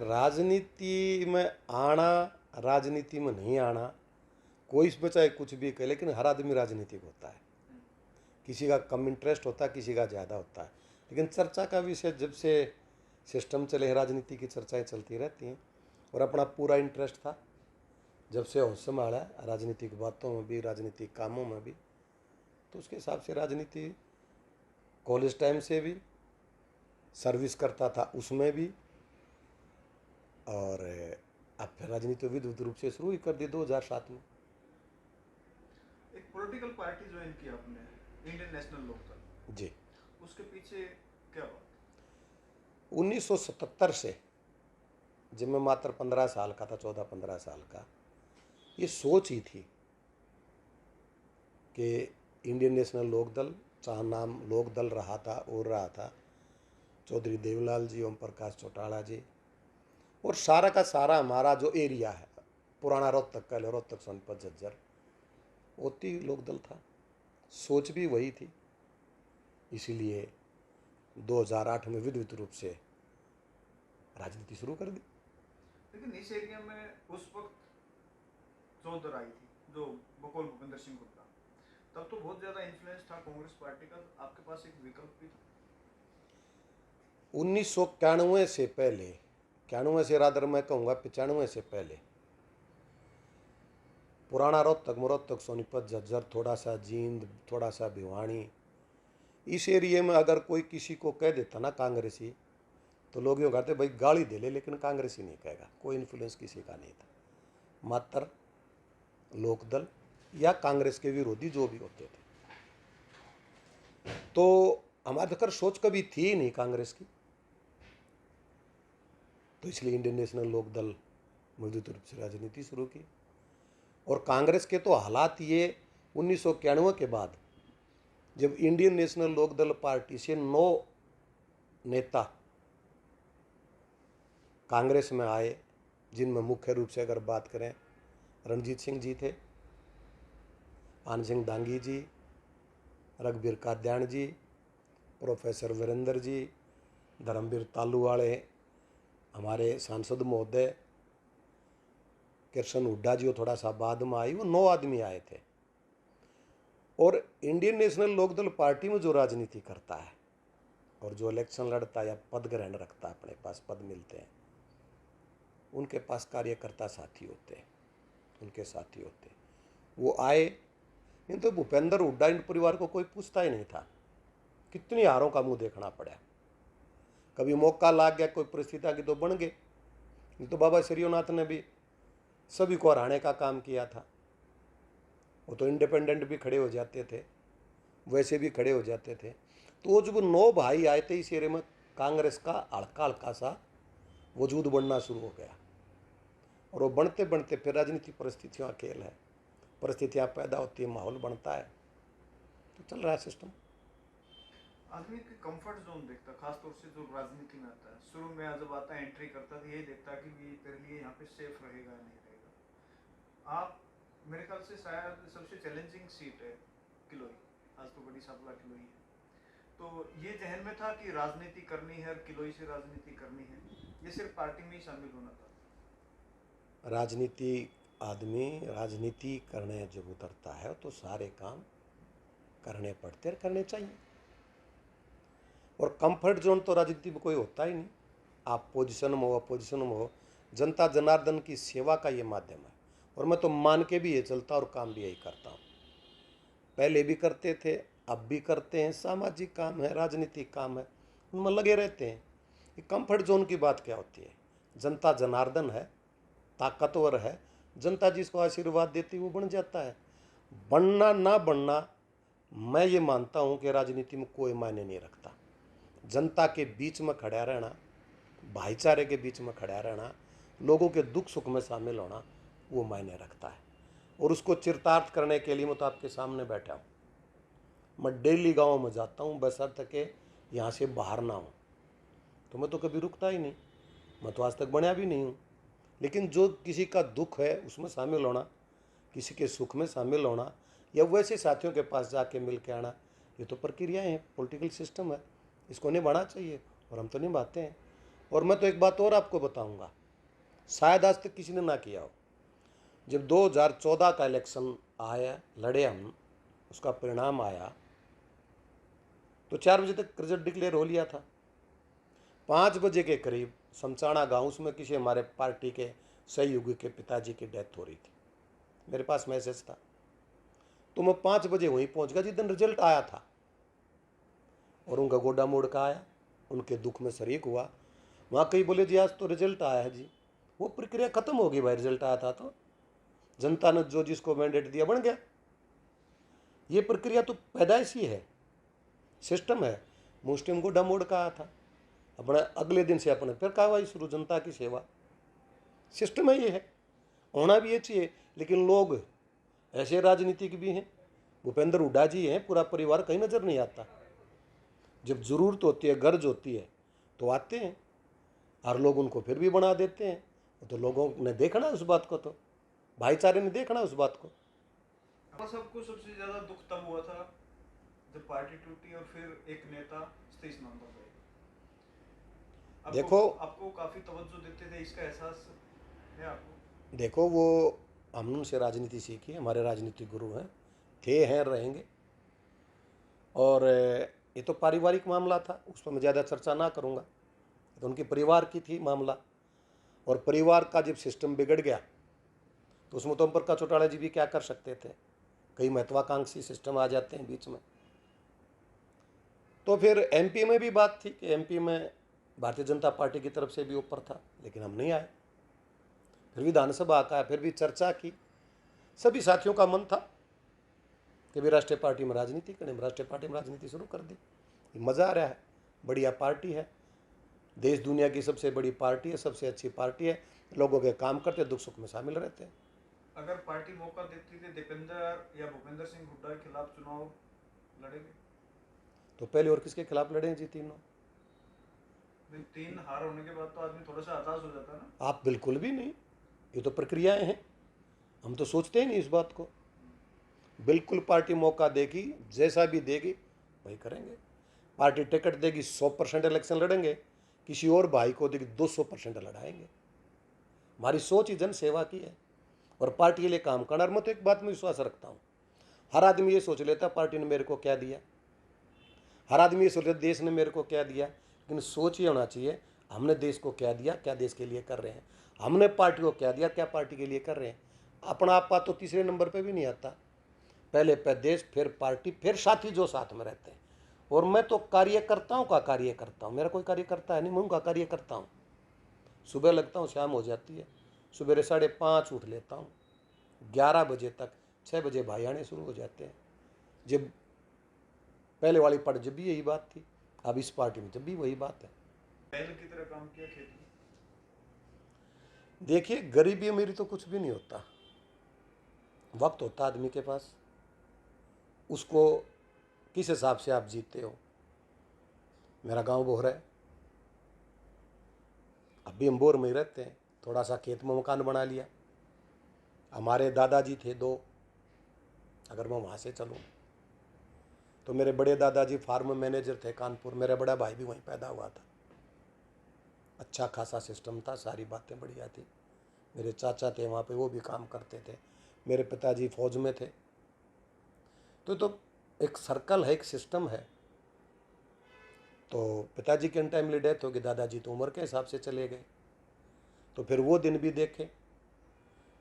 राजनीति में आना, राजनीति में नहीं आना, कोई इस बचाए कुछ भी कहे, लेकिन हर आदमी राजनीतिक होता है। किसी का कम इंटरेस्ट होता है, किसी का ज़्यादा होता है, लेकिन चर्चा का विषय जब से सिस्टम चले राजनीति की चर्चाएं चलती रहती हैं। और अपना पूरा इंटरेस्ट था जब से होश संभाला राजनीतिक बातों में भी, राजनीतिक कामों में भी, तो उसके हिसाब से राजनीति कॉलेज टाइम से भी सर्विस करता था उसमें भी, और अब फिर राजनीति विद्युत रूप से शुरू ही कर दी 2007 में। एक पॉलिटिकल पार्टी ज्वाइन की आपने, इंडियन नेशनल लोकदल जी, उसके पीछे क्या बात? 1977 से, जब मैं मात्र 15 साल का था, 14-15 साल का, ये सोच ही थी कि इंडियन नेशनल लोकदल, चाहे नाम लोकदल रहा था और रहा था, चौधरी देवलाल जी, ओम प्रकाश चौटाला जी, और सारा का सारा हमारा जो एरिया है, पुराना रोहतक कह लो, रोहतक सोनीपत झज्जर, ओती लोकदल था। सोच भी वही थी, इसीलिए 2008 में विधिवत रूप से राजनीति शुरू कर दी। लेकिन इस एरिया में उस वक्त चौधर आई थी जो बकौल भूपेंद्र सिंह हुड्डा, तब तो बहुत ज्यादा इन्फ्लुएंस था कांग्रेस पार्टी का, आपके पास एक विकल्प भी था। 1991 से पहले, 91 से रादर मैं कहूँगा 95 से पहले, पुराना रोहतक सोनीपत झज्जर, थोड़ा सा जींद, थोड़ा सा भिवानी, इस एरिए में अगर कोई किसी को कह देता ना कांग्रेसी, तो लोग यूँ कहते भाई गाली दे ले, लेकिन कांग्रेसी नहीं कहेगा। कोई इन्फ्लुएंस किसी का नहीं था, मात्र लोकदल या कांग्रेस के विरोधी जो भी होते थे। तो हमारे तक सोच कभी थी ही नहीं कांग्रेस की, तो इसलिए इंडियन नेशनल लोकदल मजबूत रूप से राजनीति शुरू की। और कांग्रेस के तो हालात ये 1991 के बाद, जब इंडियन नेशनल लोकदल पार्टी से 9 नेता कांग्रेस में आए, जिनमें मुख्य रूप से अगर बात करें रणजीत सिंह जी थे, पान सिंह दांगी जी, रघुवीर काद्याण जी, प्रोफेसर वीरेंद्र जी, धर्मवीर तालूवाले, हमारे सांसद महोदय कृष्ण हुड्डा जी, वो थोड़ा सा बाद में आई, वो 9 आदमी आए थे। और इंडियन नेशनल लोकदल पार्टी में जो राजनीति करता है और जो इलेक्शन लड़ता है या पद ग्रहण रखता है, अपने पास पद मिलते हैं, उनके पास कार्यकर्ता साथी होते हैं, उनके साथी होते हैं। वो आए, नहीं तो भूपेंद्र हुड्डा इन परिवार को कोई पूछता ही नहीं था। कितनी हारों का मुंह देखना पड़ा, कभी मौका लाग गया, कोई परिस्थिति आ गई तो बन गए, नहीं तो बाबा श्रीनाथ ने भी सभी को हराने का काम किया था। वो तो इंडिपेंडेंट भी खड़े हो जाते थे, वैसे भी खड़े हो जाते थे। तो वो जब 9 भाई आए थे, इस एरिया में कांग्रेस का हल्का हल्का सा वजूद बनना शुरू हो गया। और वो बनते बनते फिर राजनीतिक परिस्थितियों का खेल है, परिस्थितियाँ पैदा होती है, माहौल बनता है, तो चल रहा है सिस्टम। आदमी के कंफर्ट जोन देखता, खासतौर से जो राजनीति में आता है, शुरू में जब आता है एंट्री करता है, यही देखता कि ये तेरे लिए यहाँ पे सेफ रहेगा नहीं रहेगा। आप मेरे ख्याल से शायद सबसे चैलेंजिंग सीट है किलोई, आज तो बड़ी सापला किलोई है, तो ये जहन में था कि राजनीति करनी है और किलोई से राजनीति करनी है, ये सिर्फ पार्टी में ही शामिल होना था? राजनीति, आदमी राजनीति करने जब उतरता है तो सारे काम करने पड़ते और करने चाहिए। और कंफर्ट जोन तो राजनीति में कोई होता ही नहीं। आप पोजीशन में हो, अपोजिशन में हो, जनता जनार्दन की सेवा का ये माध्यम है। और मैं तो मान के भी ये चलता और काम भी यही करता हूँ, पहले भी करते थे, अब भी करते हैं। सामाजिक काम है, राजनीतिक काम है, उनमें लगे रहते हैं। ये कंफर्ट जोन की बात क्या होती है? जनता जनार्दन है, ताकतवर है, जनता जिसको आशीर्वाद देती है वो बन जाता है। बनना ना बनना, मैं ये मानता हूँ कि राजनीति में कोई मायने नहीं रखता। जनता के बीच में खड़ा रहना, भाईचारे के बीच में खड़ा रहना, लोगों के दुख सुख में शामिल होना, वो मायने रखता है। और उसको चरितार्थ करने के लिए मैं तो आपके सामने बैठा हूँ। मैं डेली गाँव में जाता हूँ, बशर्ते कि यहाँ से बाहर ना हूँ, तो मैं तो कभी रुकता ही नहीं। मैं तो आज तक बनया भी नहीं हूँ। लेकिन जो किसी का दुख है उसमें शामिल होना, किसी के सुख में शामिल होना, या वैसे साथियों के पास जाके मिल के आना, ये तो प्रक्रियाएँ हैं, पॉलिटिकल सिस्टम है, इसको निभाना चाहिए और हम तो निभाते हैं। और मैं तो एक बात और आपको बताऊंगा, शायद आज तक किसी ने ना किया हो। जब 2014 का इलेक्शन आया, लड़े हम, उसका परिणाम आया, तो 4 बजे तक रिजल्ट डिक्लेयर हो लिया था। 5 बजे के करीब समचाणा गांव, उसमें किसी हमारे पार्टी के सहयोगी के पिताजी की डेथ हो रही थी। मेरे पास मैसेज था, तो मैं 5 बजे वहीं पहुंच गया जिस दिन रिजल्ट आया था, और उनका गोडा मोड़ का आया, उनके दुख में शरीक हुआ। वहाँ कई बोले जी आज तो रिजल्ट आया है जी। वो प्रक्रिया खत्म हो गई भाई, रिजल्ट आया था तो जनता ने जो जिसको मैंडेट दिया बन गया। ये प्रक्रिया तो पैदाइशी है, सिस्टम है। मुस्लिम गोडा मोड़ का आया था, अपने अगले दिन से अपने फिर कार्रवाई शुरू, जनता की सेवा, सिस्टम है ये है, होना भी ये चाहिए। लेकिन लोग ऐसे राजनीतिक भी हैं, भूपेंद्र हुड्डा जी हैं, पूरा परिवार कहीं नजर नहीं आता। जब जरूरत होती है, गर्ज होती है तो आते हैं, और लोग उनको फिर भी बना देते हैं। तो लोगों ने देखना उस बात को, तो भाईचारे ने देखना उस बात को। सबको सबसे ज्यादा दुख तब हुआ था जब पार्टी टूटी और फिर एक नेता सतीश नंदा गए। देखो आपको काफी तवज्जो देते थे, इसका एहसास है आपको? देखो, वो हमने उनसे राजनीति सीखी, हमारे राजनीतिक गुरु हैं, थे, हैं, रहेंगे। और ये तो पारिवारिक मामला था, उस पर मैं ज़्यादा चर्चा ना करूँगा। तो उनके परिवार की थी मामला, और परिवार का जब सिस्टम बिगड़ गया तो उसमें तो ओम प्रकाश चौटाला जी भी क्या कर सकते थे। कई महत्वाकांक्षी सिस्टम आ जाते हैं बीच में। तो फिर एमपी में भी बात थी कि एमपी में भारतीय जनता पार्टी की तरफ से भी ऊपर था, लेकिन हम नहीं आए। फिर विधानसभा का फिर भी चर्चा की, सभी साथियों का मन था कि भी राष्ट्रीय पार्टी में राजनीति करें। राष्ट्रीय पार्टी में राजनीति शुरू कर दी, मज़ा आ रहा है, बढ़िया पार्टी है, देश दुनिया की सबसे बड़ी पार्टी है, सबसे अच्छी पार्टी है, लोगों के काम करते, दुख सुख में शामिल रहते हैं। अगर पार्टी मौका देती थी, दीपेंद्र या भूपेंद्र सिंह हुड्डा के खिलाफ चुनाव लड़ेंगे? तो पहले और किसके खिलाफ लड़े जी? तीनों। 3 हार होने के बाद तो आदमी थोड़ा सा हताश हो जाता है ना? आप बिल्कुल भी नहीं, ये तो प्रक्रियाएं हैं, हम तो सोचते ही नहीं इस बात को। बिल्कुल पार्टी मौका देगी, जैसा भी देगी वही करेंगे। पार्टी टिकट देगी 100% इलेक्शन लड़ेंगे, किसी और भाई को देगी 200% लड़ाएंगे। हमारी सोच ही जन सेवा की है और पार्टी के लिए काम करना। और मैं तो एक बात में विश्वास रखता हूँ, हर आदमी ये सोच लेता पार्टी ने मेरे को क्या दिया, हर आदमी ये सोच लेता देश ने मेरे को क्या दिया, लेकिन सोच ये होना चाहिए हमने देश को क्या दिया, क्या देश के लिए कर रहे हैं। हमने पार्टी को क्या दिया, क्या पार्टी के लिए कर रहे हैं। अपना आपा तो तीसरे नंबर पे भी नहीं आता, पहले देश, फिर पार्टी, फिर साथी जो साथ में रहते हैं। और मैं तो कार्यकर्ताओं का कार्य करता हूँ, मेरा कोई कार्यकर्ता है नहीं, मैं उनका कार्य करता हूँ। सुबह लगता हूँ, शाम हो जाती है, सुबह 5:30 उठ लेता हूँ, 11 बजे तक, 6 बजे भाई आने शुरू हो जाते हैं। जब पहले वाली पार्टी जब भी यही बात थी, अब इस पार्टी में जब भी वही बात है। पहले की तरह काम किया खेती? देखिए, गरीबी अमीरी तो कुछ भी नहीं होता, वक्त होता आदमी के पास, उसको किस हिसाब से आप जीते हो। मेरा गांव बोहर है, अभी हम बोर में ही रहते हैं, थोड़ा सा खेत में मकान बना लिया। हमारे दादाजी थे 2, अगर मैं वहाँ से चलूँ तो मेरे बड़े दादाजी फार्म मैनेजर थे कानपुर, मेरा बड़ा भाई भी वहीं पैदा हुआ था। अच्छा खासा सिस्टम था, सारी बातें बढ़िया थी। मेरे चाचा थे वहाँ पे, वो भी काम करते थे। मेरे पिताजी फौज में थे। तो एक सर्कल है, एक सिस्टम है। तो पिताजी की अनटाइमली डेथ होगी, दादाजी तो उम्र के हिसाब से चले गए। तो फिर वो दिन भी देखे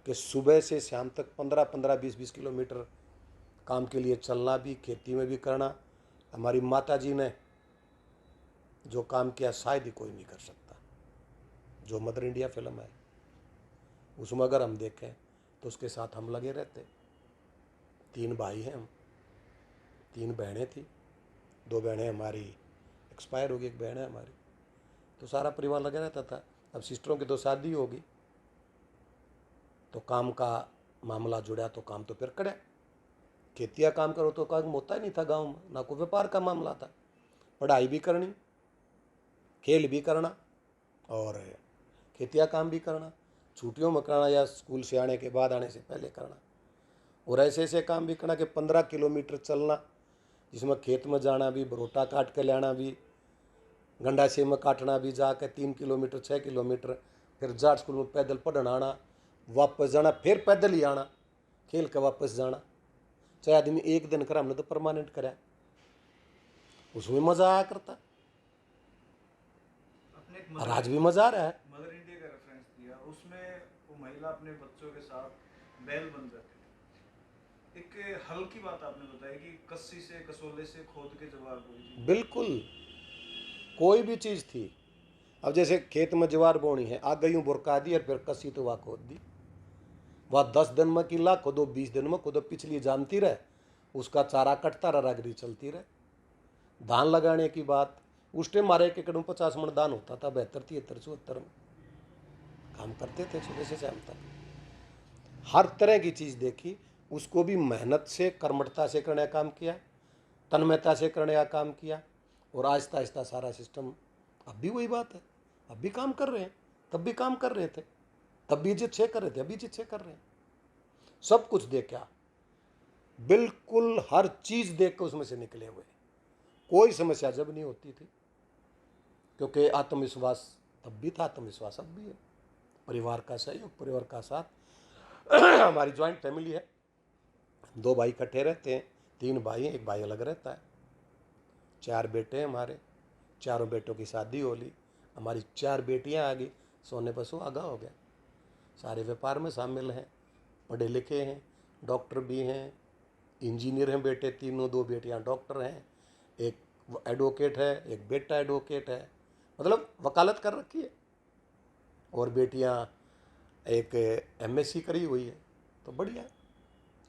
कि सुबह से शाम तक 15-15, 20-20 किलोमीटर काम के लिए चलना भी, खेती में भी करना। हमारी माता जी ने जो काम किया शायद ही कोई नहीं कर सकता। जो मदर इंडिया फिल्म है उसमें अगर हम देखें तो उसके साथ हम लगे रहते। 3 भाई हैं हम, 3 बहनें थी, 2 बहनें हमारी एक्सपायर हो गई, 1 बहन है हमारी। तो सारा परिवार लगा रहता था। अब सिस्टरों की तो शादी होगी, तो काम का मामला जुड़ा तो काम तो फिर करे। खेतिया काम करो तो काम होता ही नहीं था गांव में, ना कोई व्यापार का मामला था। पढ़ाई भी करनी, खेल भी करना और खेतिया काम भी करना, छुट्टियों में करना या स्कूल से आने के बाद, आने से पहले करना। और ऐसे ऐसे काम भी करना कि 15 किलोमीटर चलना, जिसमें खेत में जाना भी, बरोटा काट के लाना भी, गंडासे में काटना भी जाके 3 किलोमीटर 6 किलोमीटर, फिर जाट स्कूल में पैदल पढ़न आना, वापस जाना, फिर पैदल ही आना, खेल के वापस जाना। चाहे आदमी एक दिन करा, हमने तो परमानेंट करा, उसमें मजा आया करता, अपने एक और आज भी मजा आ रहा है। मदर इंडिया का रेफरेंस दिया, उसमें वो महिला अपने बच्चों के साथ बैल बन जाती थी। एक हल्की बात आपने बताई कि कस्सी से कसोले से खोद के ज्वार बोई थी। बिल्कुल, कोई भी चीज़ थी। अब जैसे खेत में ज्वार बोनी है, आग यूँ बुरका दी और फिर कसी तो वहाँ खोद दी, वह 10 दिन में किला खुदो, 20 दिन में खुदो, पिछली जानती रहे, उसका चारा कटता रहा, रगड़ी चलती रहे। धान लगाने की बात, उस टाइम हमारे एक एकड़ में 50 मन धान होता था, 72 73 74 में काम करते थे सुबह से शाम तक। हर तरह की चीज़ देखी, उसको भी मेहनत से कर्मठता से करने का काम किया, तन्मयता से करने का काम किया, और आहिस्ता आहिस्ता सारा सिस्टम। अब भी वही बात है, अब भी काम कर रहे हैं, तब भी काम कर रहे थे, तब भी जित से कर रहे थे, अभी जित से कर रहे हैं। सब कुछ देखा, बिल्कुल हर चीज़ देख कर उसमें से निकले हुए। कोई समस्या जब नहीं होती थी, क्योंकि आत्मविश्वास तब भी था, आत्मविश्वास अब भी है। परिवार का सहयोग, परिवार का साथ। हमारी ज्वाइंट फैमिली है, 2 भाई इकट्ठे रहते हैं, 3 भाई हैं, 1 भाई अलग रहता है, 4 बेटे हैं हमारे, चारों बेटों की शादी हो ली, हमारी 4 बेटियां आ गई, सोने पर सुहागा हो गया। सारे व्यापार में शामिल हैं, पढ़े लिखे हैं, डॉक्टर भी हैं, इंजीनियर हैं बेटे तीनों, 2 बेटियां डॉक्टर हैं, एक एडवोकेट है, एक बेटा एडवोकेट है, मतलब वकालत कर रखी है, और बेटियां एक एमएससी करी हुई है। तो बढ़िया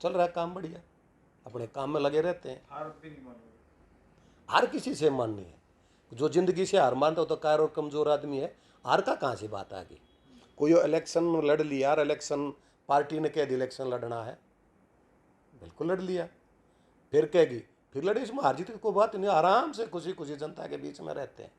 चल रहा है काम, बढ़िया अपने काम में लगे रहते हैं। हार भी नहीं मानोगे? हार किसी से माननी है, जो जिंदगी से हार मानता हो तो कायर और कमज़ोर आदमी है, हार का कहाँ से बात आ गई। कोई इलेक्शन लड़ लिया, यार इलेक्शन पार्टी ने कह दी इलेक्शन लड़ना है, बिल्कुल लड़ लिया, फिर कहेगी फिर लड़े, इसमें हार जीत की कोई बात नहीं, आराम से खुशी खुशी जनता के बीच में रहते हैं।